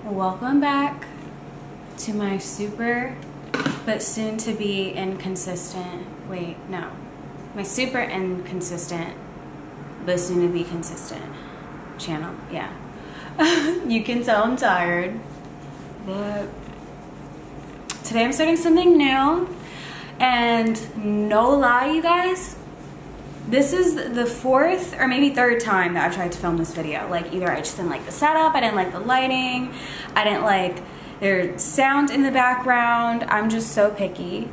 Welcome back to my super but soon to be inconsistent, my super inconsistent but soon to be consistent channel. Yeah. You can tell I'm tired, but today I'm starting something new, and no lie, you guys, this is the fourth or maybe third time that I've tried to film this video. Like, either I just didn't like the setup, I didn't like the lighting, I didn't like there's sound in the background. I'm just so picky.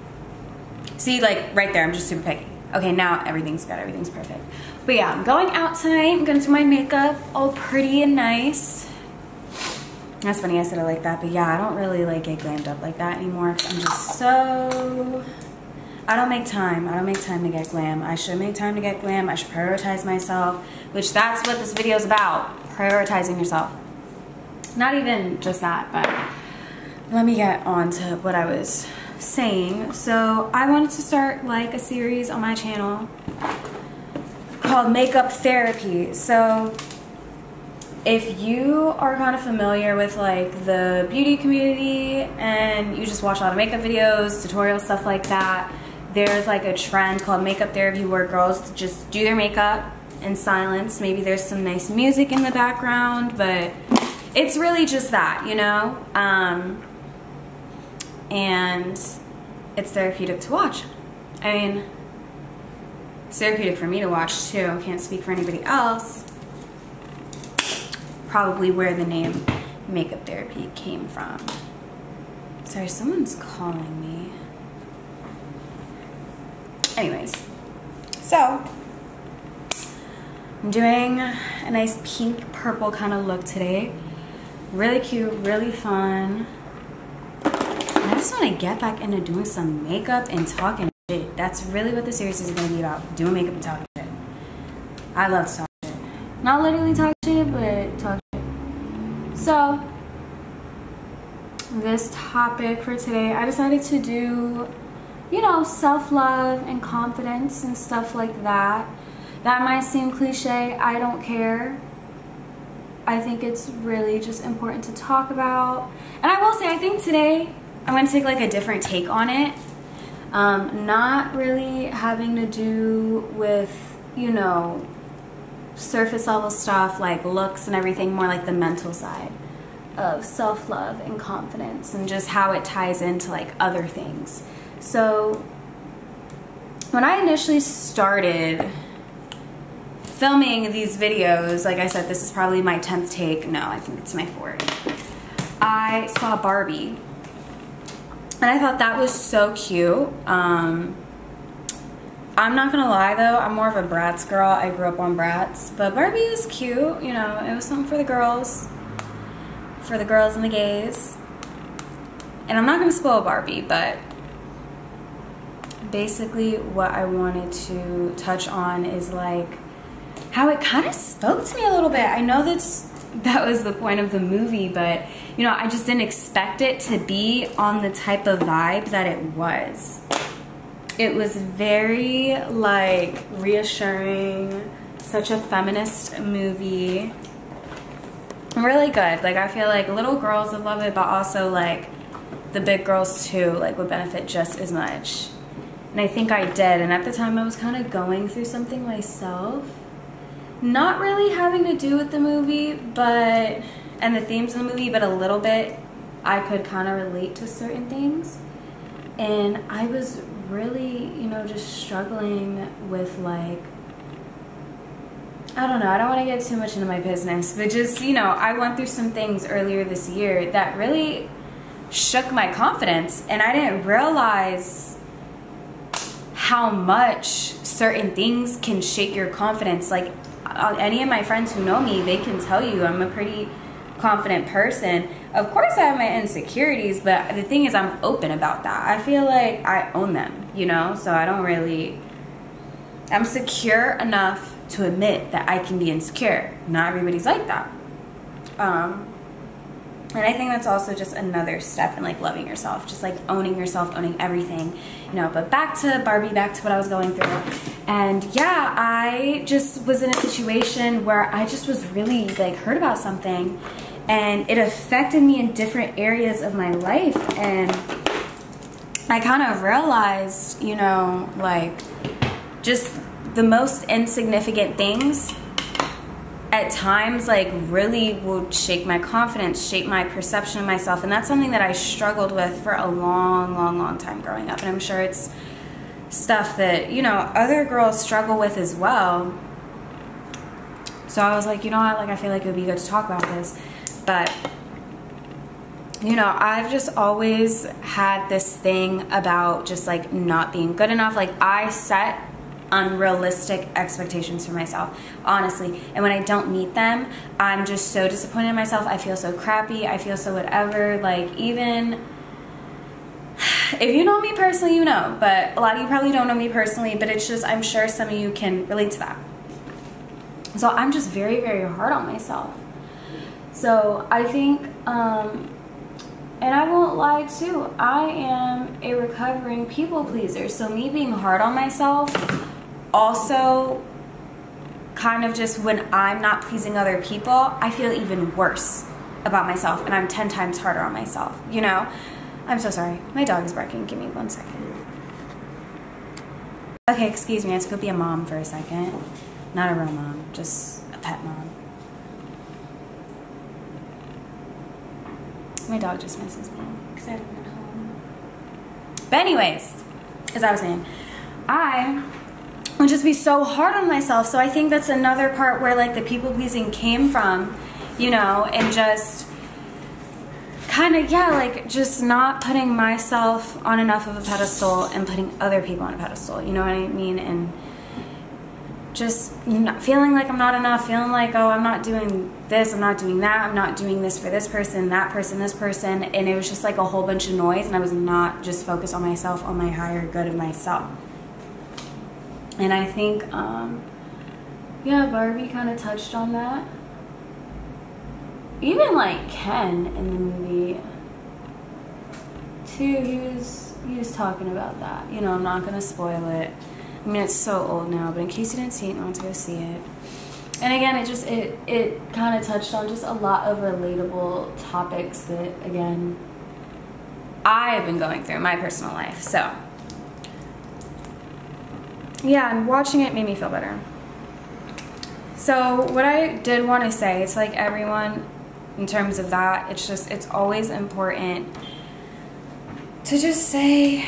See, like right there, I'm just super picky. Okay, now everything's good, everything's perfect. But yeah, I'm going out tonight. I'm gonna do my makeup all pretty and nice. That's funny I said it like that, but yeah, I don't really like get glammed up like that anymore. I'm just so, I don't make time to get glam. I should make time to get glam. I should prioritize myself, which that's what this video is about, prioritizing yourself. Not even just that, but let me get on to what I was saying. So I wanted to start like a series on my channel called Makeup Therapy. So if you are kind of familiar with like the beauty community and you just watch a lot of makeup videos, tutorials, stuff like that, there's like a trend called makeup therapy where girls just do their makeup in silence. Maybe there's some nice music in the background, but it's really just that, you know? And it's therapeutic to watch. I mean, it's therapeutic for me to watch too. Can't speak for anybody else. Probably where the name makeup therapy came from. Sorry, someone's calling me. Anyways, so I'm doing a nice pink purple kind of look today. Really cute, really fun. I just want to get back into doing some makeup and talking shit. That's really what the series is going to be about. Doing makeup and talking shit. I love to talk shit. Not literally talk shit, but talk shit. So, this topic for today, I decided to do, you know, self-love and confidence and stuff like that. That might seem cliche. I don't care. I think it's really just important to talk about. And I will say, I think today I'm going to take like a different take on it. Not really having to do with, you know, surface level stuff like looks and everything, more like the mental side of self-love and confidence and just how it ties into like other things. So when I initially started filming these videos, like I said, this is probably my 10th take. No, I think it's my 4th. I saw Barbie. And I thought that was so cute. I'm not gonna lie though, I'm more of a Bratz girl. I grew up on Bratz. But Barbie is cute, you know, it was something for the girls and the gays. And I'm not gonna spoil Barbie, but basically what I wanted to touch on is like how it kind of spoke to me a little bit. I know that was the point of the movie, but you know, I just didn't expect it to be on the type of vibe that it was. It was very like reassuring, such a feminist movie. Really good. Like, I feel like little girls would love it, but also like the big girls too, like would benefit just as much. And I think I did. And at the time I was kind of going through something myself. Not really having to do with the movie, but, and the themes of the movie, but a little bit I could kind of relate to certain things. And I was really, you know, just struggling with like, I don't know, I don't want to get too much into my business, but just, you know, I went through some things earlier this year that really shook my confidence, and I didn't realize how much certain things can shake your confidence. Like, any of my friends who know me, they can tell you I'm a pretty confident person. Of course I have my insecurities, but the thing is I'm open about that. I feel like I own them, you know? So I don't really, I'm secure enough to admit that I can be insecure. Not everybody's like that. And I think that's also just another step in like loving yourself, just like owning yourself, owning everything, you know. But back to Barbie, back to what I was going through. And yeah, I just was in a situation where I just was really like hurt about something. and it affected me in different areas of my life. And I kind of realized, you know, like, just the most insignificant things at times, like, really will shake my confidence, shape my perception of myself. And that's something that I struggled with for a long time growing up. And I'm sure it's stuff that, you know, other girls struggle with as well. So I was like, you know what, like, I feel like it would be good to talk about this. But, you know, I've just always had this thing about just, like, not being good enough. Like, I set unrealistic expectations for myself, honestly. And when I don't meet them, I'm just so disappointed in myself. I feel so crappy. I feel so whatever. Like, even if you know me personally, you know. But a lot of you probably don't know me personally. But it's just, I'm sure some of you can relate to that. So I'm just very hard on myself. So I think, and I won't lie too, I am a recovering people pleaser. So me being hard on myself also kind of just, when I'm not pleasing other people, I feel even worse about myself, and I'm 10 times harder on myself, you know? I'm so sorry. My dog is barking. Give me 1 second. Okay, excuse me. I have to go be a mom for a second. Not a real mom, just a pet mom. My dog just misses me because I haven't been home. But anyways, as I was saying, I would just be so hard on myself. So I think that's another part where, like, the people pleasing came from, you know, and just kind of, yeah, like, just not putting myself on enough of a pedestal and putting other people on a pedestal, you know what I mean? And just not feeling like I'm not enough, feeling like, oh, I'm not doing this, I'm not doing that, I'm not doing this for this person, that person, this person. And it was just like a whole bunch of noise, and I was not just focused on myself, on my higher good of myself. And I think, yeah, Barbie kind of touched on that. Even like Ken in the movie too, he was talking about that. You know, I'm not gonna spoil it. I mean, it's so old now, but in case you didn't see it, you want to go see it. And again, it kind of touched on just a lot of relatable topics that, again, I've been going through in my personal life. So yeah, and watching it made me feel better. So what I did want to say to, like, everyone in terms of that, it's just, it's always important to just say,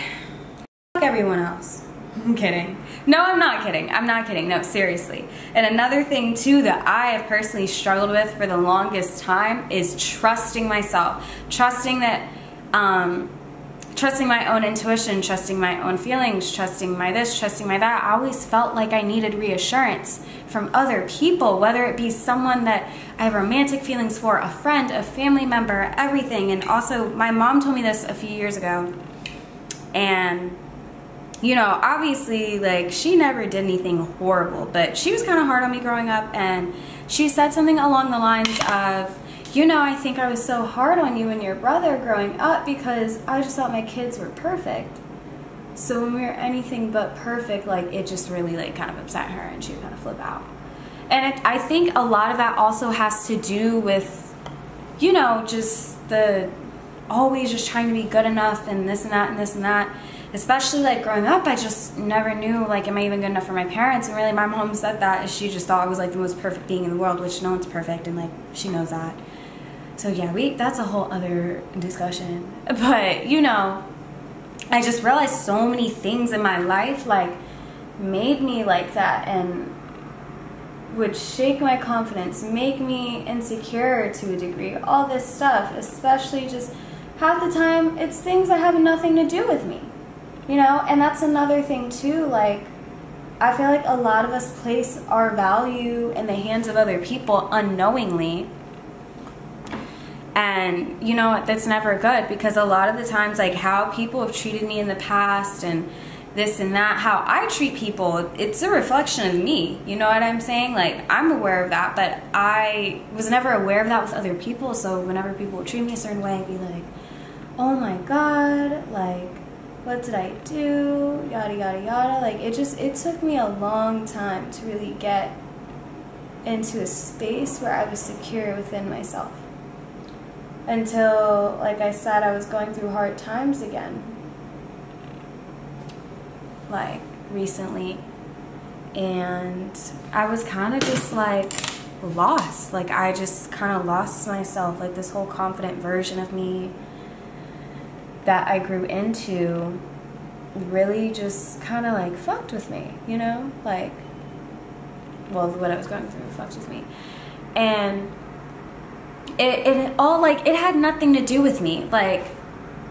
fuck everyone else. I'm kidding. No, I'm not kidding. I'm not kidding. No, seriously. And another thing too that I have personally struggled with for the longest time is trusting myself. Trusting that, trusting my own intuition, trusting my own feelings, trusting my this, trusting my that. I always felt like I needed reassurance from other people, whether it be someone that I have romantic feelings for, a friend, a family member, everything. And also, my mom told me this a few years ago. And you know, obviously, like, she never did anything horrible, but she was kind of hard on me growing up, and she said something along the lines of, you know, I think I was so hard on you and your brother growing up because I just thought my kids were perfect. So when we were anything but perfect, like, it just really, like, kind of upset her, and she would kind of flip out. And I think a lot of that also has to do with, you know, just the always just trying to be good enough and this and that and this and that. Especially, like, growing up, I just never knew, like, am I even good enough for my parents? And really, my mom said that, and she just thought I was, like, the most perfect being in the world, which no one's perfect, and, like, she knows that. So, yeah, that's a whole other discussion. But, you know, I just realized so many things in my life, like, made me like that, and would shake my confidence, make me insecure to a degree, all this stuff, especially just half the time, it's things that have nothing to do with me. You know, and that's another thing too, like, I feel like a lot of us place our value in the hands of other people unknowingly. And, you know, that's never good, because a lot of the times, like, how people have treated me in the past and this and that, how I treat people, it's a reflection of me. You know what I'm saying? Like, I'm aware of that, but I was never aware of that with other people. So whenever people would treat me a certain way, I'd be like, oh my God, like, what did I do? Yada, yada, yada. Like, it took me a long time to really get into a space where I was secure within myself. until, like I said, I was going through hard times again, like recently, and I was kind of just like lost. Like I just kind of lost myself. Like this whole confident version of me that I grew into really just kind of like fucked with me, you know? Like, well, what I was going through fucked with me. And it all, like, it had nothing to do with me. Like,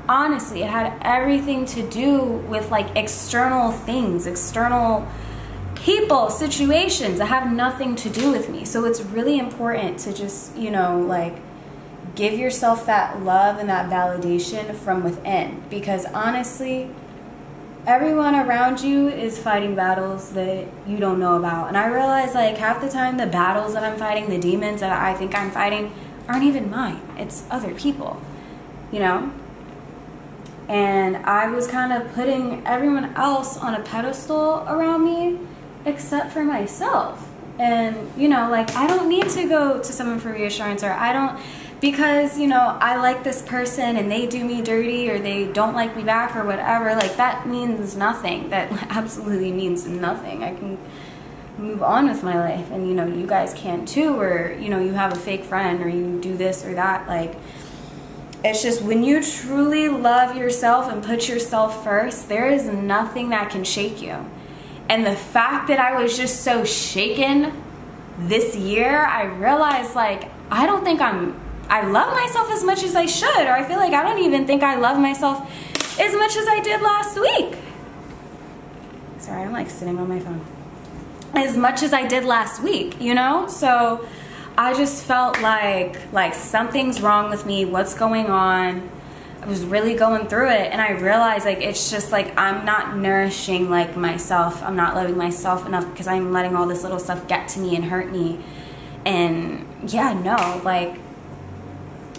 honestly, it had everything to do with like external things, external people, situations that have nothing to do with me. So it's really important to just, you know, like, give yourself that love and that validation from within, because honestly, everyone around you is fighting battles that you don't know about. And I realize, like, half the time the battles that I'm fighting, the demons that I think I'm fighting, aren't even mine. It's other people, you know? And I was kind of putting everyone else on a pedestal around me except for myself. And, you know, like, I don't need to go to someone for reassurance, or I don't, because, you know, I like this person and they do me dirty, or they don't like me back, or whatever. Like, that means nothing. That absolutely means nothing. I can move on with my life, and, you know, you guys can too, or, you know, you have a fake friend, or you do this or that. Like, it's just when you truly love yourself and put yourself first, there is nothing that can shake you. And the fact that I was just so shaken this year, I realized, like, I don't think I love myself as much as I should, or I feel like I don't even think I love myself as much as I did last week. Sorry, I'm like sitting on my phone. As much as I did last week, you know? So I just felt like something's wrong with me. What's going on? I was really going through it, and I realized, like, it's just like I'm not nourishing, like, myself. I'm not loving myself enough because I'm letting all this little stuff get to me and hurt me. And yeah, no, like,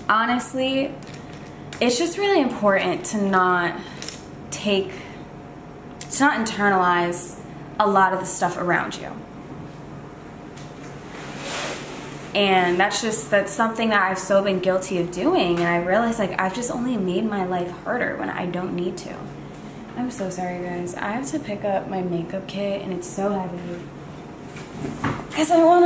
honestly, it's just really important to not internalize a lot of the stuff around you. And that's something that I've so been guilty of doing. And I realized, like, I've just only made my life harder when I don't need to. I'm so sorry, guys. I have to pick up my makeup kit, and it's so heavy, because I want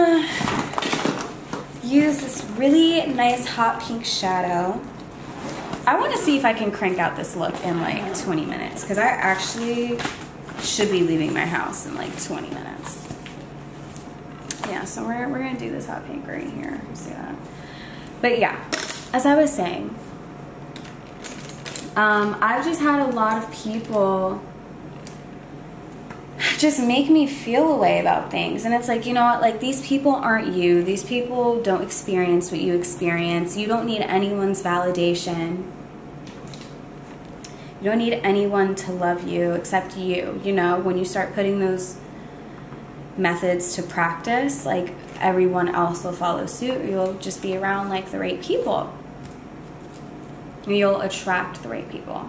to use this really nice hot pink shadow. I want to see if I can crank out this look in like 20 minutes, because I actually should be leaving my house in like 20 minutes. Yeah, so we're gonna do this hot pink right here. See that? But yeah, as I was saying, I've just had a lot of people just make me feel a way about things. And it's like, you know what, like, these people aren't you. These people don't experience what you experience. You don't need anyone's validation. You don't need anyone to love you except you. You know, when you start putting those methods to practice, like, everyone else will follow suit. You'll just be around, like, the right people. You'll attract the right people.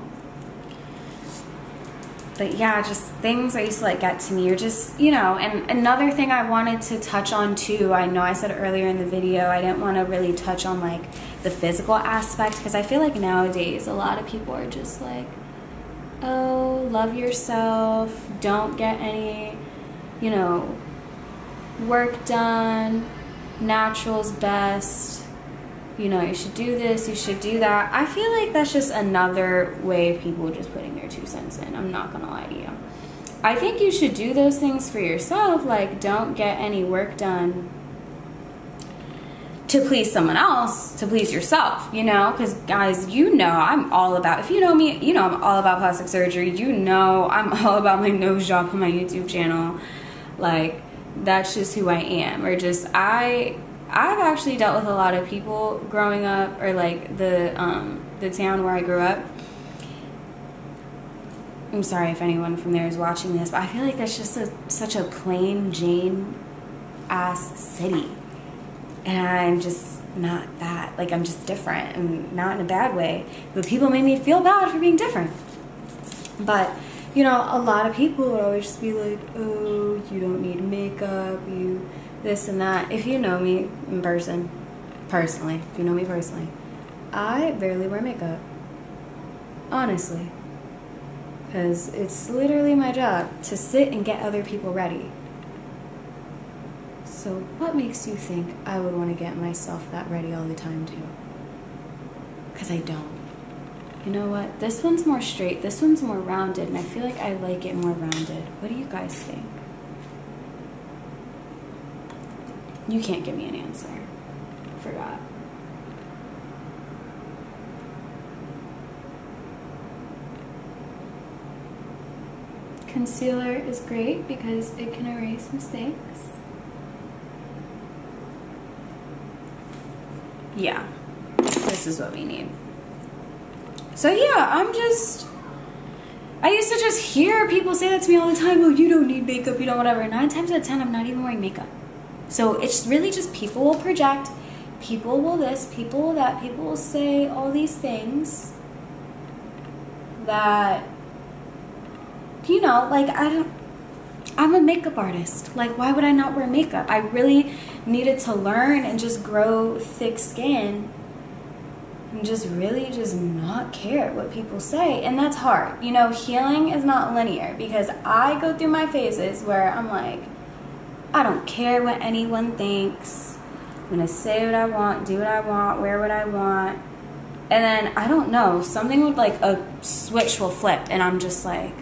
But yeah, just things that used to, like, get to me, or just, you know. And another thing I wanted to touch on too, I know I said earlier in the video, I didn't want to really touch on, like, the physical aspect, because I feel like nowadays a lot of people are just like, oh, love yourself, don't get any, you know, work done, natural's best, you know, you should do this, you should do that. I feel like that's just another way of people just putting their 2 cents in. I'm not gonna lie to you. I think you should do those things for yourself. Like, don't get any work done to please someone else, to please yourself, you know? Because, guys, you know I'm all about, if you know me, you know I'm all about plastic surgery. You know I'm all about my nose job on my YouTube channel. Like, that's just who I am. Or just, I've actually dealt with a lot of people growing up, or like the town where I grew up. I'm sorry if anyone from there is watching this, but I feel like that's just such a plain Jane ass city. And I'm just not that. Like, I'm just different, and not in a bad way. But people made me feel bad for being different. But, you know, a lot of people would always just be like, oh, you don't need makeup, you this and that. If you know me in person, personally, if you know me personally, I barely wear makeup. Honestly. Because it's literally my job to sit and get other people ready. So what makes you think I would want to get myself that ready all the time too? Because I don't. You know what? This one's more straight. This one's more rounded. And I feel like I like it more rounded. What do you guys think? You can't give me an answer. Forgot. Concealer is great because it can erase mistakes. Yeah, this is what we need. So yeah, I used to just hear people say that to me all the time. Oh, you don't need makeup, you don't whatever. 9 times out of 10, I'm not even wearing makeup. So it's really just people will project, people will this, people will that, people will say all these things that, you know, like I'm a makeup artist. Like, why would I not wear makeup? I really needed to learn and just grow thick skin and just really just not care what people say. And that's hard. You know, healing is not linear because I go through my phases where I'm like, I don't care what anyone thinks. I'm gonna say what I want, do what I want, wear what I want. And then, I don't know, something would, like, a switch will flip and I'm just like,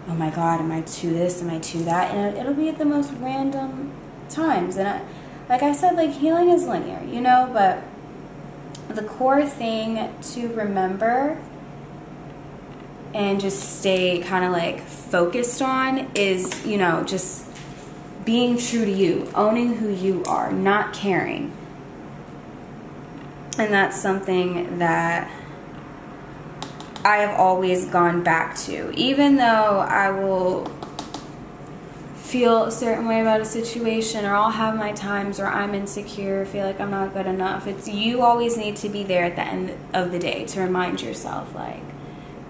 oh my God, am I to this, am I to that? And it'll be at the most random times. And like I said, like, healing is linear, you know, but the core thing to remember and just stay kind of like focused on is, you know, just being true to you, owning who you are, not caring. And that's something that I have always gone back to. Even though I will feel a certain way about a situation, or I'll have my times, or I'm insecure, feel like I'm not good enough, it's you always need to be there at the end of the day to remind yourself, like,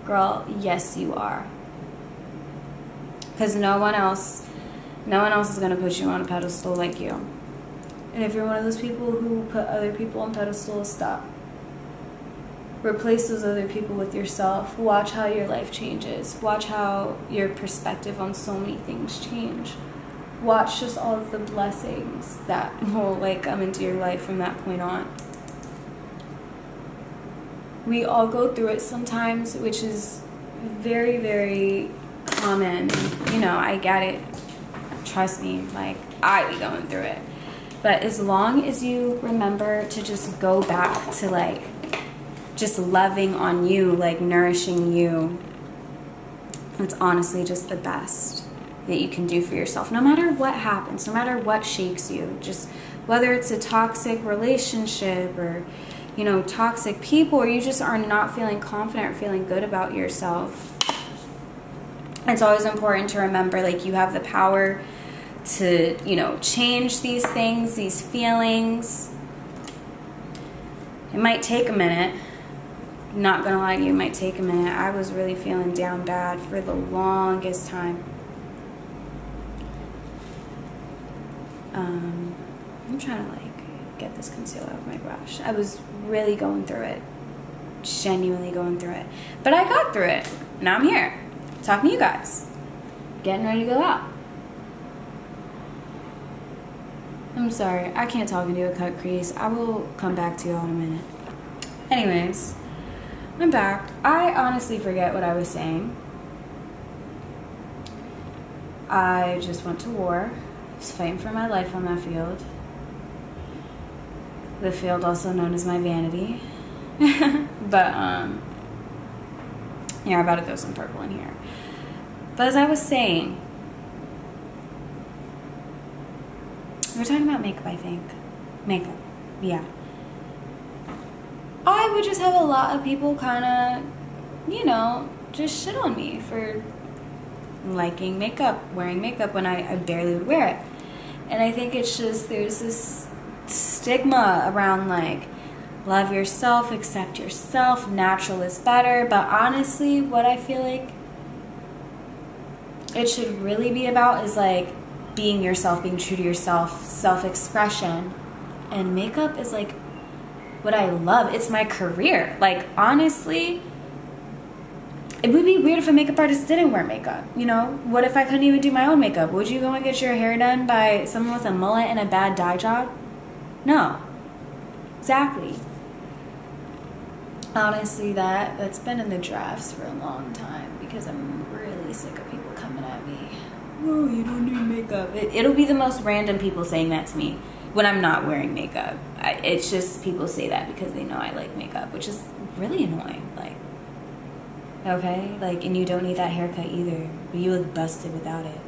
girl, yes you are. Because no one else is going to put you on a pedestal like you. And if you're one of those people who put other people on pedestals, stop. Replace those other people with yourself. Watch how your life changes. Watch how your perspective on so many things change. Watch just all of the blessings that will, like, come into your life from that point on. We all go through it sometimes, which is very, very common. You know, I get it. Trust me, like, I be going through it. But as long as you remember to just go back to, like, just loving on you, like nourishing you, it's honestly just the best that you can do for yourself. No matter what happens, no matter what shakes you, just whether it's a toxic relationship or, you know, toxic people, or you just are not feeling confident or feeling good about yourself, it's always important to remember, like, you have the power to, you know, change these things, these feelings. It might take a minute. Not gonna lie to you, it might take a minute. I was really feeling down bad for the longest time. I'm trying to, like, get this concealer off my brush. I was really going through it. Genuinely going through it. But I got through it. Now I'm here, talking to you guys. Getting ready to go out. I'm sorry, I can't talk into a cut crease. I will come back to y'all in a minute. Anyways, I'm back. I honestly forget what I was saying. I just went to war. I was fighting for my life on that field. The field also known as my vanity. But, yeah, I gotta throw some purple in here. But as I was saying, we were talking about makeup, I think. Makeup, yeah. I would just have a lot of people kind of, you know, just shit on me for liking makeup, wearing makeup when I barely would wear it. And I think it's just, there's this stigma around, like, love yourself, accept yourself, natural is better. But honestly, what I feel like it should really be about is, like, being yourself, being true to yourself, self-expression. And makeup is, like, what I love. It's my career. Like, honestly, it would be weird if a makeup artist didn't wear makeup, you know? What if I couldn't even do my own makeup? Would you go and get your hair done by someone with a mullet and a bad dye job? No. Exactly. Honestly, that's been in the drafts for a long time because I'm really sick of people coming at me. Oh, you don't need makeup. It'll be the most random people saying that to me when I'm not wearing makeup. It's just people say that because they know I like makeup, which is really annoying. Like, okay, like, and you don't need that haircut either, but you look busted without it.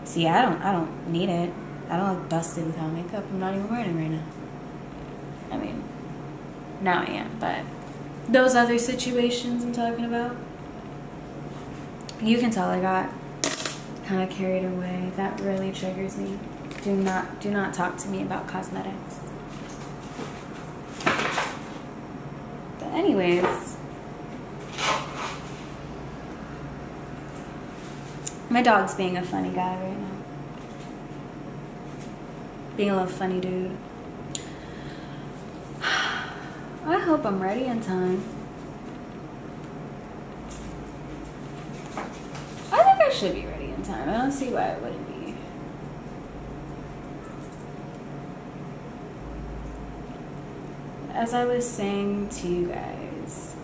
See, I don't need it. I don't look busted without makeup. I'm not even wearing it right now. I mean, now I am, but those other situations I'm talking about, you can tell I got kind of carried away. That really triggers me. Do not talk to me about cosmetics. But anyways, my dog's being a funny guy right now. Being a little funny dude. I hope I'm ready in time. I think I should be ready in time. I don't see why I wouldn't be. As I was saying to you guys,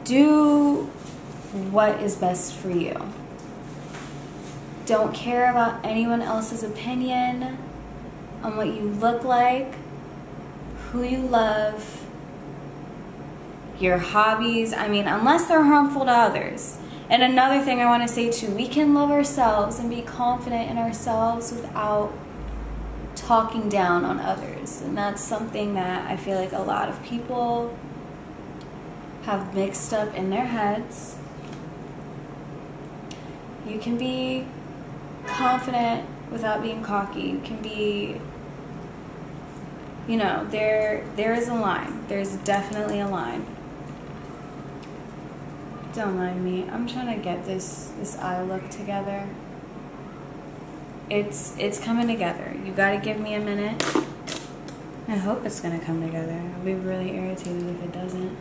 do what is best for you. Don't care about anyone else's opinion on what you look like, who you love, your hobbies. I mean, unless they're harmful to others. And another thing I want to say too, we can love ourselves and be confident in ourselves without talking down on others. And that's something that I feel like a lot of people have mixed up in their heads. You can be confident without being cocky. You can be, you know, there is a line. There's definitely a line. Don't mind me. I'm trying to get this eye look together. It's coming together. You gotta give me a minute. I hope it's gonna come together. I'll be really irritated if it doesn't.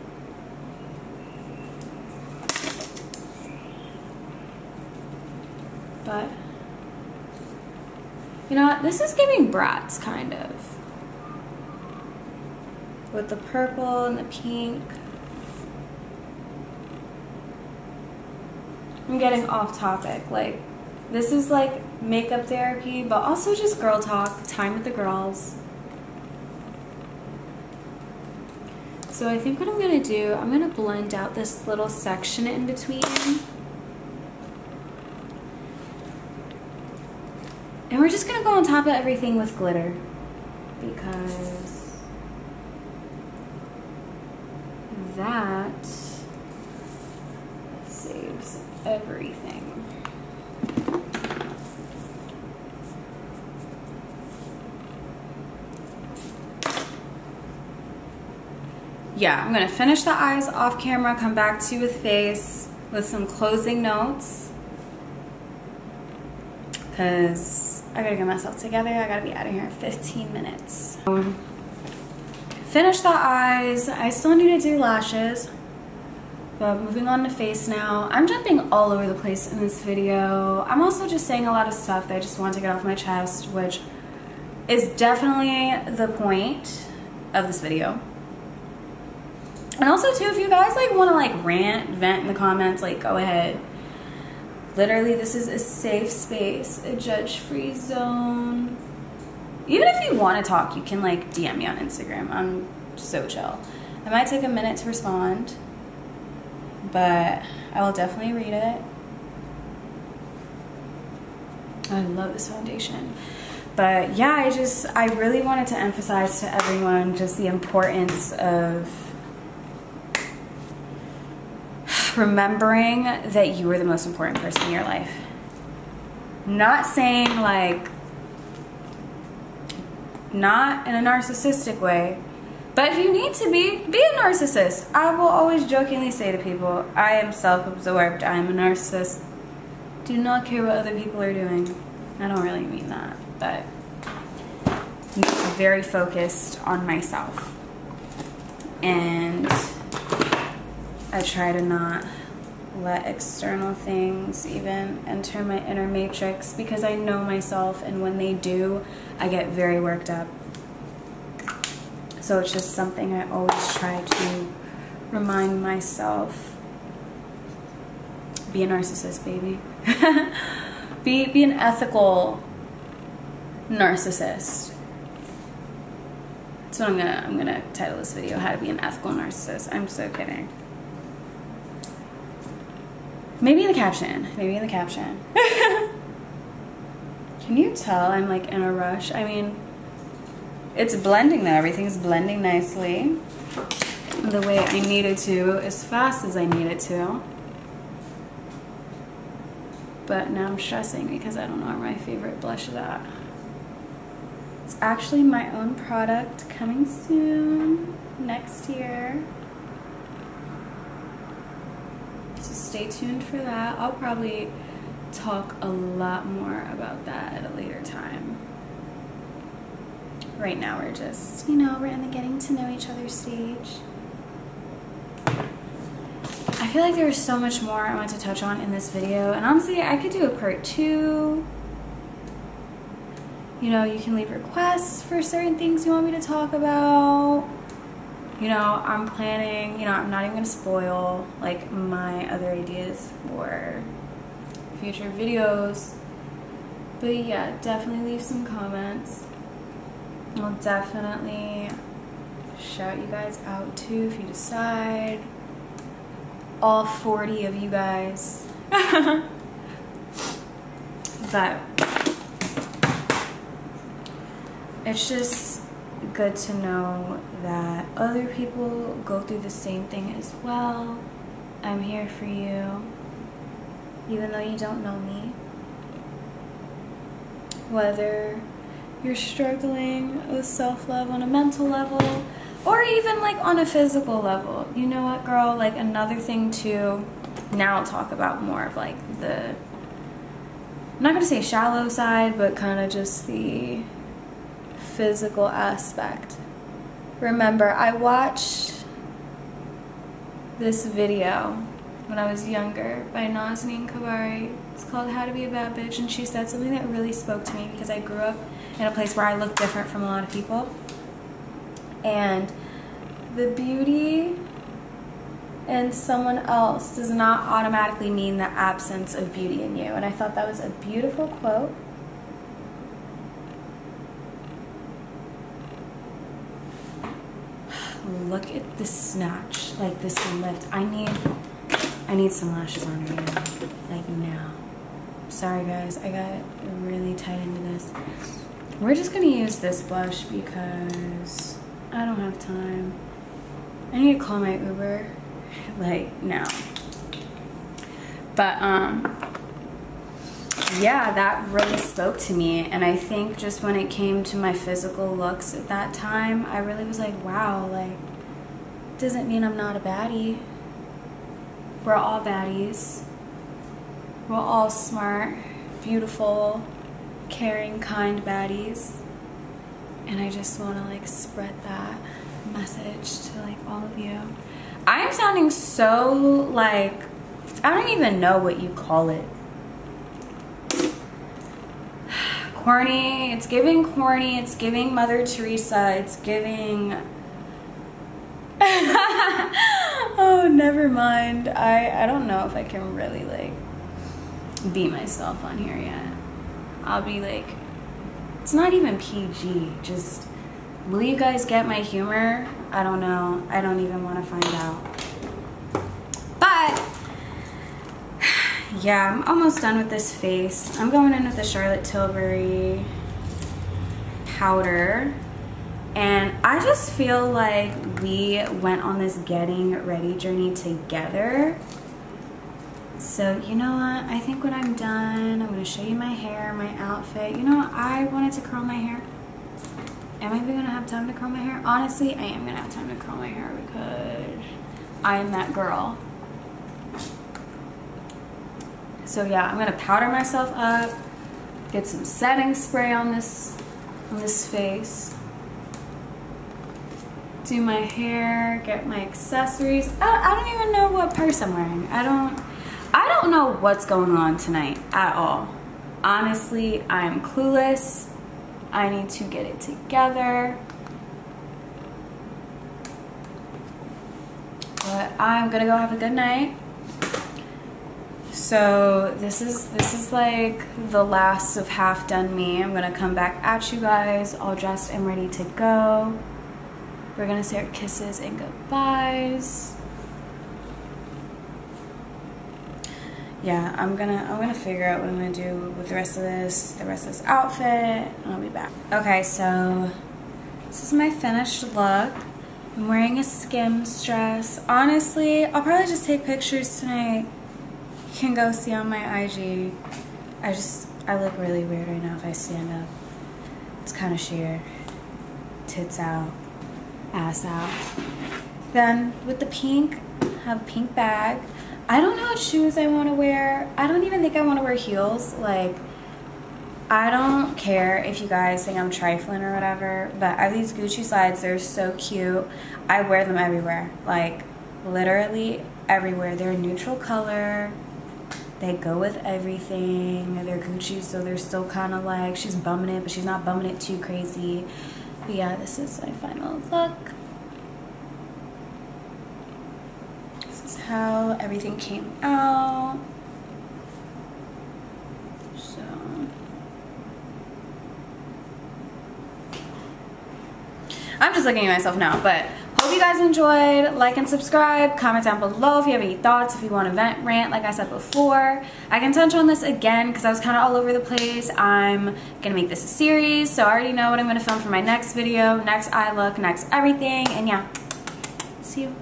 But you know what? This is giving brats, kind of. With the purple and the pink. I'm getting off topic. Like, this is like makeup therapy, but also just girl talk, time with the girls. So I think what I'm gonna do, I'm gonna blend out this little section in between. And we're just gonna go on top of everything with glitter because that saves everything. Yeah, I'm gonna finish the eyes off camera, come back to you with face with some closing notes because I gotta get myself together. I gotta be out of here in 15 minutes. Finish the eyes. I still need to do lashes, but moving on to face now. I'm jumping all over the place in this video. I'm also just saying a lot of stuff that I just want to get off my chest, which is definitely the point of this video. And also too, if you guys like want to like rant, vent in the comments, like go ahead. Literally, this is a safe space, a judge-free zone. Even if you want to talk, you can like DM me on Instagram. I'm so chill. I might take a minute to respond, but I will definitely read it. I love this foundation. But yeah, I really wanted to emphasize to everyone just the importance of remembering that you are the most important person in your life. Not saying like, not in a narcissistic way, but if you need to be a narcissist. I will always jokingly say to people, I am self-absorbed, I am a narcissist. Do not care what other people are doing. I don't really mean that, but very focused on myself. And I try to not let external things even enter my inner matrix, because I know myself, and when they do, I get very worked up. So it's just something I always try to remind myself. Be a narcissist, baby. be an ethical narcissist. That's what I'm gonna title this video, how to be an ethical narcissist. I'm so kidding. Maybe in the caption. Maybe in the caption. Can you tell I'm like in a rush? I mean, it's blending though. Everything's blending nicely the way I needed to, as fast as I needed to. But now I'm stressing because I don't know where my favorite blush is at. It's actually my own product, coming soon, next year. So stay tuned for that. I'll probably talk a lot more about that at a later time. Right now we're just, you know, we're in the getting to know each other stage. I feel like there's so much more I want to touch on in this video, and honestly I could do a part 2. You know, you can leave requests for certain things you want me to talk about. You know, I'm planning, you know, I'm not even gonna spoil like my other ideas for future videos. But yeah, definitely leave some comments. I'll definitely shout you guys out too if you decide. All 40 of you guys. But it's just good to know that other people go through the same thing as well. I'm here for you, even though you don't know me. Whether you're struggling with self-love on a mental level, or even like on a physical level. You know what, girl? Like another thing too, now I'll talk about more of like the, I'm not gonna say shallow side, but kind of just the physical aspect. Remember, I watched this video when I was younger by Nazanin Kabari. It's called How to Be a Bad Bitch, and she said something that really spoke to me because I grew up in a place where I looked different from a lot of people. And the beauty in someone else does not automatically mean the absence of beauty in you. And I thought that was a beautiful quote. Look at this snatch, like this lift. I need some lashes on right now, like now. Sorry guys, I got really tight into this. We're just gonna use this blush because I don't have time. I need to call my Uber, like now. But yeah, that really spoke to me. And I think just when it came to my physical looks at that time, I really was like, wow, like, doesn't mean I'm not a baddie. We're all baddies. We're all smart, beautiful, caring, kind baddies. And I just want to like spread that message to like all of you. I'm sounding so like, I don't even know what you call it. Corny. It's giving corny. It's giving Mother Teresa. It's giving... Oh, never mind. I don't know if I can really like be myself on here yet. I'll be like, it's not even PG. Just, will you guys get my humor? I don't know. I don't even want to find out. But yeah, I'm almost done with this face. I'm going in with the Charlotte Tilbury powder. And I just feel like we went on this getting ready journey together. So you know what? I think when I'm done, I'm going to show you my hair, my outfit. You know what? I wanted to curl my hair. Am I even going to have time to curl my hair? Honestly, I am going to have time to curl my hair because I am that girl. So yeah, I'm going to powder myself up, get some setting spray on this on this face. Do my hair, get my accessories. I don't even know what purse I'm wearing. I don't know what's going on tonight at all. Honestly, I am clueless. I need to get it together. But I'm gonna go have a good night. So this is like the last of half done me. I'm gonna come back at you guys all dressed and ready to go. We're gonna say our kisses and goodbyes. Yeah, I'm gonna figure out what I'm gonna do with the rest of this outfit, and I'll be back. Okay, so this is my finished look. I'm wearing a Skims dress. Honestly, I'll probably just take pictures tonight. You can go see on my IG. I look really weird right now if I stand up. It's kind of sheer. Tits out, ass out. Then with the pink, have a pink bag. I don't know what shoes I want to wear. I don't even think I want to wear heels. Like, I don't care if you guys think I'm trifling or whatever, but I have these Gucci slides. They're so cute. I wear them everywhere. Like, literally everywhere. They're a neutral color. They go with everything. They're Gucci, so they're still kind of like, she's bumming it, but she's not bumming it too crazy. But yeah, this is my final look. How everything came out. So I'm just looking at myself now, but hope you guys enjoyed. Like and subscribe, comment down below if you have any thoughts, if you want to vent, rant, like I said before. I can touch on this again because I was kind of all over the place. I'm gonna make this a series, so I already know what I'm gonna film for my next video, next eye look, next everything, and yeah, see you.